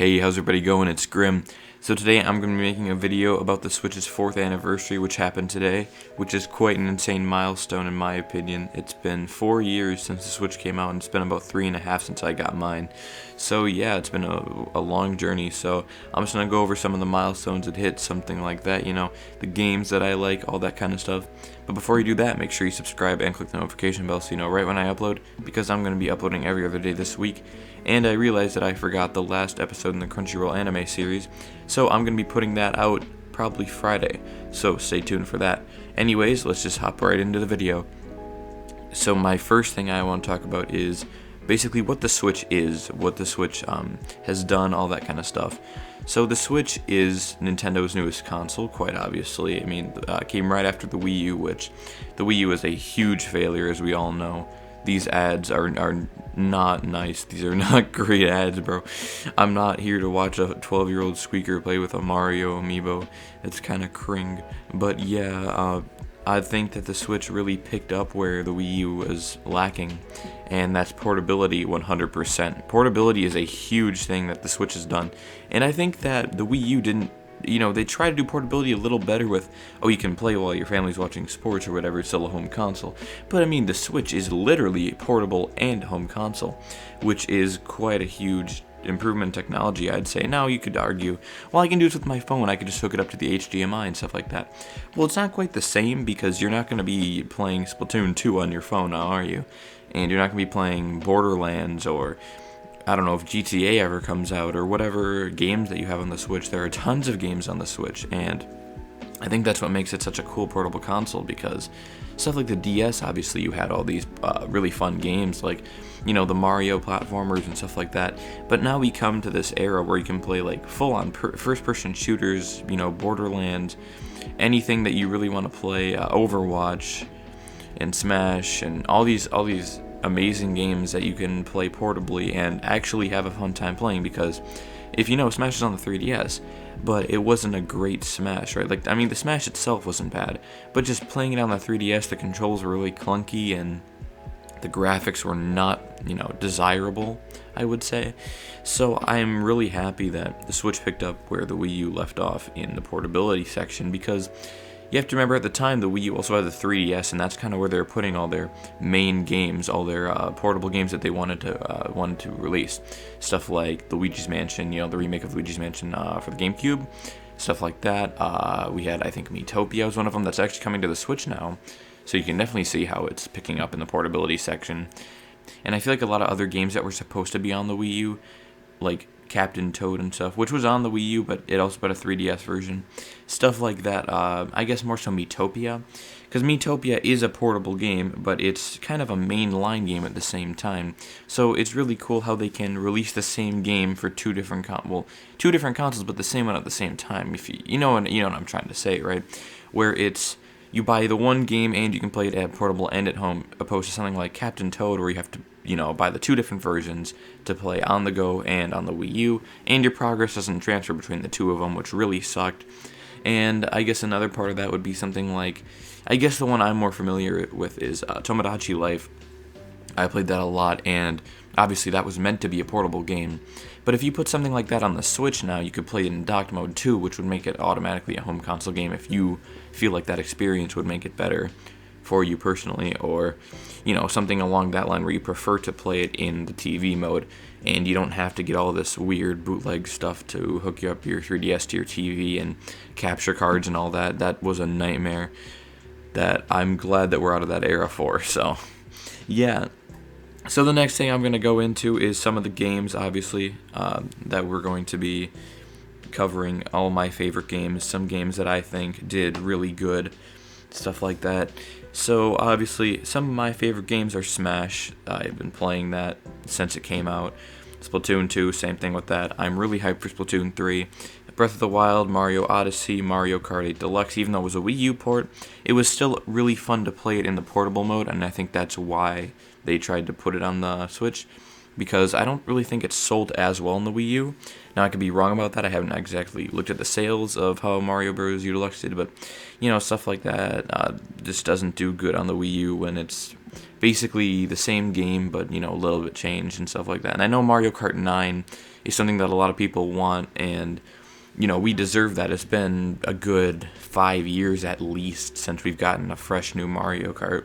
Hey, how's everybody going? It's Grim. So today I'm going to be making a video about the Switch's 4th anniversary, which happened today, which is quite an insane milestone in my opinion. It's been 4 years since the Switch came out, and it's been about 3.5 since I got mine. So yeah, it's been a long journey, so I'm just going to go over some of the milestones it hit, something like that, the games that I like, all that kind of stuff. But before you do that, make sure you subscribe and click the notification bell so you know right when I upload, because I'm going to be uploading every other day this week. And I realized that I forgot the last episode in the Crunchyroll anime series, so I'm going to be putting that out probably Friday, so stay tuned for that. Anyways, let's just hop right into the video. So my first thing I want to talk about is basically what the Switch is, what the Switch has done, all that kind of stuff. So the Switch is Nintendo's newest console, quite obviously. I mean, it came right after the Wii U, which the Wii U is a huge failure, as we all know. These ads are not nice. These are not great ads, bro. I'm not here to watch a 12-year-old squeaker play with a Mario amiibo. It's kind of cring. But yeah, I think that the Switch really picked up where the Wii U was lacking, and that's portability 100%. Portability is a huge thing that the Switch has done, and I think that the Wii U didn't. They try to do portability a little better with, you can play while your family's watching sports or whatever, it's still a home console. But I mean, the Switch is literally portable and home console, which is quite a huge improvement in technology, I'd say. Now you could argue, I can do this with my phone, I could just hook it up to the HDMI and stuff like that. Well, it's not quite the same, because you're not going to be playing Splatoon 2 on your phone now, are you? And you're not going to be playing Borderlands, or I don't know if GTA ever comes out, or whatever games that you have on the Switch. There are tons of games on the Switch, and I think that's what makes it such a cool portable console, because stuff like the DS, obviously you had all these really fun games, like, the Mario platformers and stuff like that, but now we come to this era where you can play like full-on first-person shooters, Borderlands, anything that you really want to play, Overwatch, and Smash, and all these amazing games that you can play portably and actually have a fun time playing. Because if Smash is on the 3DS, but it wasn't a great Smash, right? The Smash itself wasn't bad, but just playing it on the 3DS, the controls were really clunky and the graphics were not, desirable, I would say. So I'm really happy that the Switch picked up where the Wii U left off in the portability section, because you have to remember, at the time, the Wii U also had the 3DS, and that's kind of where they were putting all their main games, all their portable games that they wanted to release. Stuff like Luigi's Mansion, the remake of Luigi's Mansion for the GameCube, stuff like that. We had, I think, Miitopia was one of them that's actually coming to the Switch now, so you can definitely see how it's picking up in the portability section. And I feel like a lot of other games that were supposed to be on the Wii U, like Captain Toad and stuff, which was on the Wii U, but it also got a 3DS version. Stuff like that, I guess more so Miitopia, because Miitopia is a portable game, but it's kind of a mainline game at the same time. So it's really cool how they can release the same game for two different consoles, but the same one at the same time. If you know what I'm trying to say, right? Where it's, you buy the one game and you can play it at portable and at home, opposed to something like Captain Toad, where you have to buy the two different versions to play on the go and on the Wii U, and your progress doesn't transfer between the two of them, which really sucked. And I guess another part of that would be something like, I guess the one I'm more familiar with is Tomodachi Life. I played that a lot, and obviously that was meant to be a portable game. But if you put something like that on the Switch now, you could play it in docked mode too, which would make it automatically a home console game if you feel like that experience would make it better for you personally, or something along that line where you prefer to play it in the TV mode and you don't have to get all this weird bootleg stuff to hook you up your 3DS to your TV and capture cards and all that. That was a nightmare that I'm glad that we're out of that era for. So yeah. So the next thing I'm going to go into is some of the games, obviously, that we're going to be covering. All my favorite games, some games that I think did really good, stuff like that. So obviously, some of my favorite games are Smash. I've been playing that since it came out. Splatoon 2, same thing with that. I'm really hyped for Splatoon 3. Breath of the Wild, Mario Odyssey, Mario Kart 8 Deluxe, even though it was a Wii U port, it was still really fun to play it in the portable mode, and I think that's why they tried to put it on the Switch, because I don't really think it's sold as well in the Wii U. Now, I could be wrong about that. I haven't exactly looked at the sales of how Mario Bros. U Deluxe did, but, stuff like that just doesn't do good on the Wii U when it's basically the same game, but, a little bit changed and stuff like that. And I know Mario Kart 9 is something that a lot of people want, and, we deserve that. It's been a good 5 years at least since we've gotten a fresh new Mario Kart,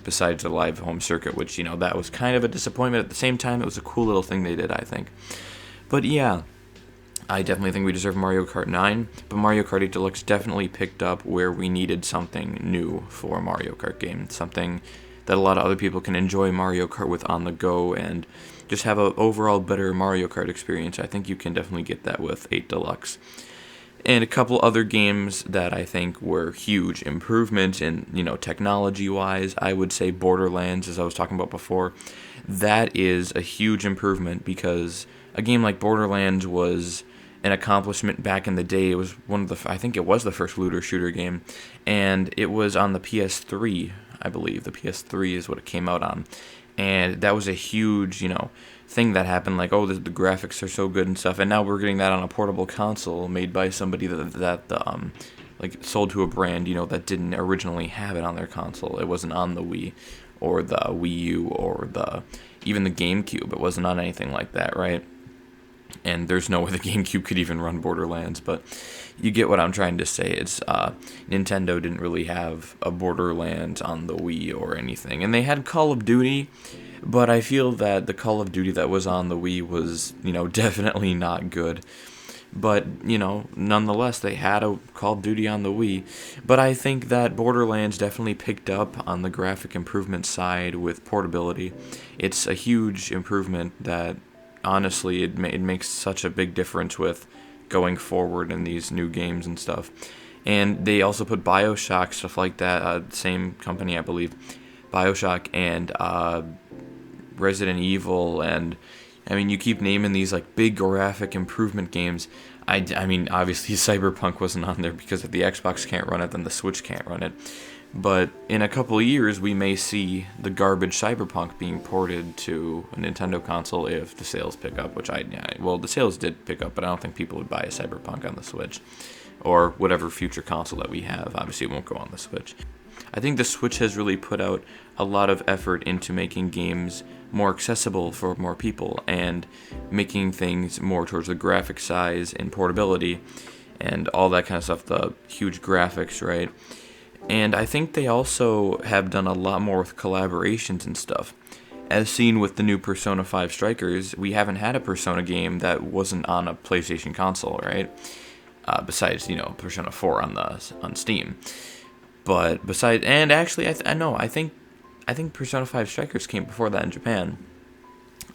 besides the live home circuit, which, that was kind of a disappointment. At the same time, it was a cool little thing they did, I think. But yeah, I definitely think we deserve Mario Kart 9, but Mario Kart 8 Deluxe definitely picked up where we needed something new for a Mario Kart game, something that a lot of other people can enjoy Mario Kart with on the go and just have an overall better Mario Kart experience. I think you can definitely get that with 8 Deluxe. And a couple other games that I think were huge improvements in, technology-wise, I would say Borderlands, as I was talking about before. That is a huge improvement because a game like Borderlands was an accomplishment back in the day. It was I think it was the first looter shooter game, and it was on the PS3, I believe. The PS3 is what it came out on, and that was a huge, thing that happened. Like, oh, the graphics are so good and stuff, and now we're getting that on a portable console made by somebody that sold to a brand, that didn't originally have it on their console. It wasn't on the Wii or the Wii U or even the GameCube. It wasn't on anything like that, right? And there's no way the GameCube could even run Borderlands, but you get what I'm trying to say. It's Nintendo didn't really have a Borderlands on the Wii or anything, and they had Call of Duty, but I feel that the Call of Duty that was on the Wii was, definitely not good. But, nonetheless, they had a Call of Duty on the Wii. But I think that Borderlands definitely picked up on the graphic improvement side with portability. It's a huge improvement that, honestly, it makes such a big difference with going forward in these new games and stuff. And they also put BioShock, stuff like that, same company, I believe, BioShock and Resident Evil, and you keep naming these big graphic improvement games. I mean, obviously Cyberpunk wasn't on there because if the Xbox can't run it, then the Switch can't run it. But in a couple of years, we may see the garbage Cyberpunk being ported to a Nintendo console if the sales pick up, which the sales did pick up, but I don't think people would buy a Cyberpunk on the Switch or whatever future console that we have. Obviously, it won't go on the Switch. I think the Switch has really put out a lot of effort into making games more accessible for more people and making things more towards the graphic size and portability and all that kind of stuff, the huge graphics, right? And I think they also have done a lot more with collaborations and stuff. As seen with the new Persona 5 Strikers, we haven't had a Persona game that wasn't on a PlayStation console, right? Besides, Persona 4 on Steam. But besides, and actually, I think Persona 5 Strikers came before that in Japan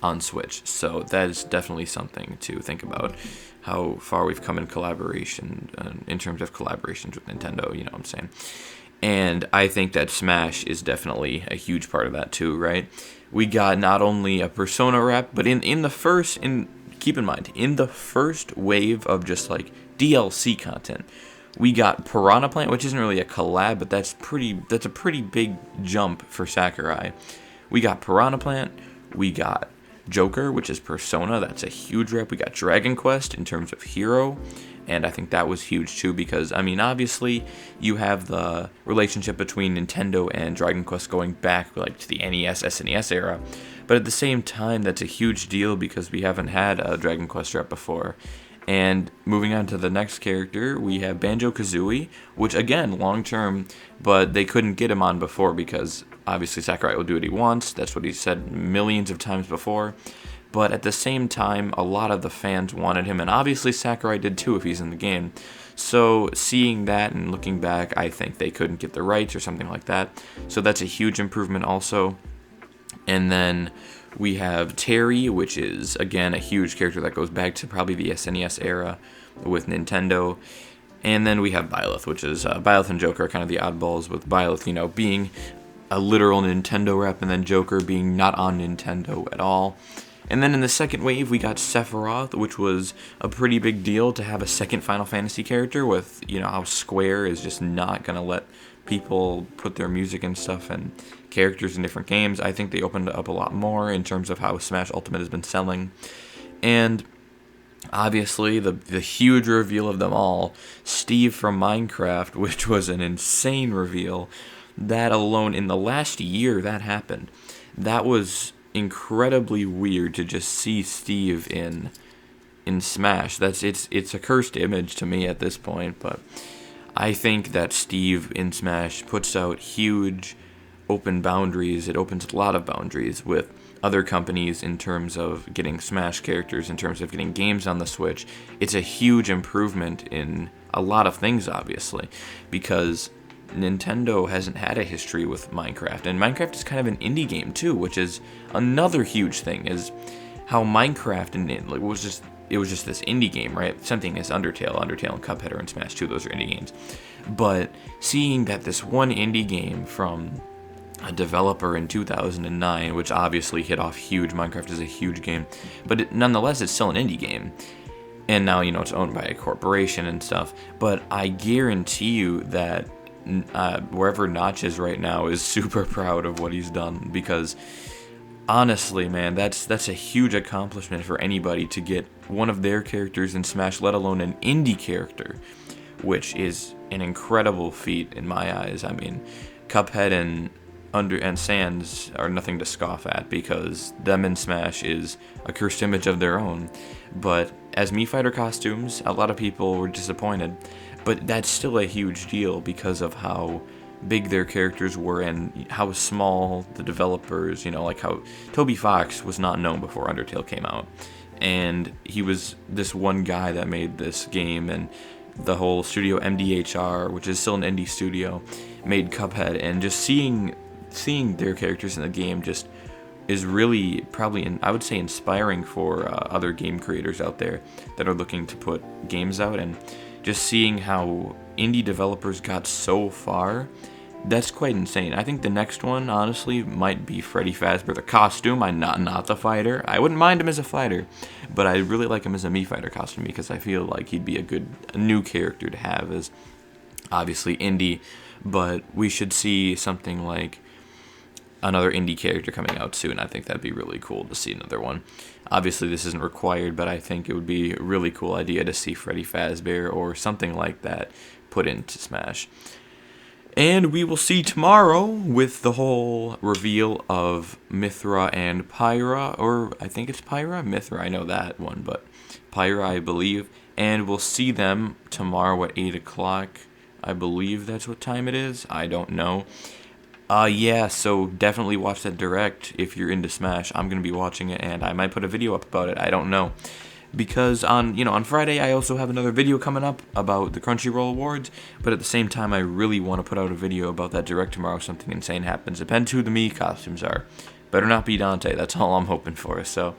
on Switch. So that is definitely something to think about, how far we've come in collaboration, in terms of collaborations with Nintendo, you know what I'm saying? And I think that Smash is definitely a huge part of that too, right? We got not only a Persona rep, but keep in mind, in the first wave of just DLC content, we got Piranha Plant, which isn't really a collab, but that's a pretty big jump for Sakurai. We got Piranha Plant, we got Joker, which is Persona, that's a huge rep. We got Dragon Quest in terms of hero, and I think that was huge too because, obviously, you have the relationship between Nintendo and Dragon Quest going back to the NES, SNES era, but at the same time, that's a huge deal because we haven't had a Dragon Quest rep before. And moving on to the next character, we have Banjo Kazooie, which again, long term, but they couldn't get him on before because obviously Sakurai will do what he wants. That's what he said millions of times before. But at the same time, a lot of the fans wanted him, and obviously Sakurai did too if he's in the game. So seeing that and looking back, I think they couldn't get the rights or something like that. So that's a huge improvement also. And then we have Terry, which is, again, a huge character that goes back to probably the SNES era with Nintendo. And then we have Byleth, which is, Byleth and Joker are kind of the oddballs, with Byleth, being a literal Nintendo rep, and then Joker being not on Nintendo at all. And then in the second wave, we got Sephiroth, which was a pretty big deal to have a second Final Fantasy character with, how Square is just not going to let people put their music and stuff and characters in different games. I think they opened up a lot more in terms of how Smash Ultimate has been selling. And obviously, the huge reveal of them all, Steve from Minecraft, which was an insane reveal. that alone, in the last year that happened, that was incredibly weird to just see Steve in Smash. It's a cursed image to me at this point, but I think that Steve in Smash puts out huge open boundaries. It opens a lot of boundaries with other companies in terms of getting Smash characters, in terms of getting games on the Switch. It's a huge improvement in a lot of things, obviously, because Nintendo hasn't had a history with Minecraft, and Minecraft is kind of an indie game too, which is another huge thing, is how Minecraft it was just this indie game, right? Same thing as Undertale and Cuphead are in Smash 2, those are indie games. But seeing that this one indie game from a developer in 2009, which obviously hit off huge, Minecraft is a huge game, but nonetheless it's still an indie game. And now, it's owned by a corporation and stuff, but I guarantee you that wherever Notch is right now is super proud of what he's done, because honestly, man, that's a huge accomplishment for anybody to get one of their characters in Smash, let alone an indie character, which is an incredible feat in my eyes. I mean, Cuphead and Sans are nothing to scoff at, because them in Smash is a cursed image of their own. But as Mii Fighter costumes, a lot of people were disappointed, but that's still a huge deal because of how big their characters were and how small the developers, like how Toby Fox was not known before Undertale came out, and he was this one guy that made this game, and the whole studio MDHR, which is still an indie studio, made Cuphead, and just seeing their characters in the game just is really probably, I would say, inspiring for other game creators out there that are looking to put games out, and just seeing how indie developers got so far, that's quite insane. I think the next one, honestly, might be Freddy Fazbear, the costume. I'm not the fighter. I wouldn't mind him as a fighter, but I really like him as a Mii Fighter costume, because I feel like he'd be a new character to have, as obviously indie, but we should see something like another indie character coming out soon. I think that'd be really cool to see another one. Obviously, this isn't required, but I think it would be a really cool idea to see Freddy Fazbear or something like that put into Smash. And we will see tomorrow with the whole reveal of Mythra and Pyra, or I think it's Pyra? Mythra, I know that one, but Pyra, I believe. And we'll see them tomorrow at 8 o'clock. I believe that's what time it is. I don't know. Yeah, so definitely watch that direct if you're into Smash. I'm going to be watching it, and I might put a video up about it. I don't know. Because on Friday, I also have another video coming up about the Crunchyroll Awards, but at the same time, I really want to put out a video about that direct tomorrow. Something insane happens. Depends who the Mii costumes are. Better not be Dante. That's all I'm hoping for. So,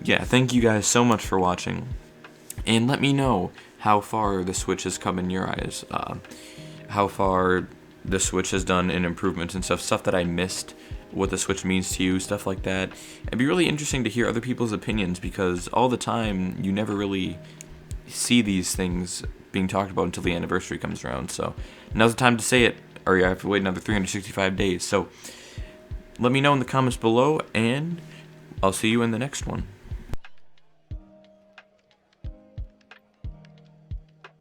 yeah, thank you guys so much for watching. And let me know how far the Switch has come in your eyes. How far the Switch has done in improvements and stuff that I missed, what the Switch means to you, stuff like that. It'd be really interesting to hear other people's opinions, because all the time you never really see these things being talked about until the anniversary comes around. So now's the time to say it, or you have to wait another 365 days. So let me know in the comments below, and I'll see you in the next one.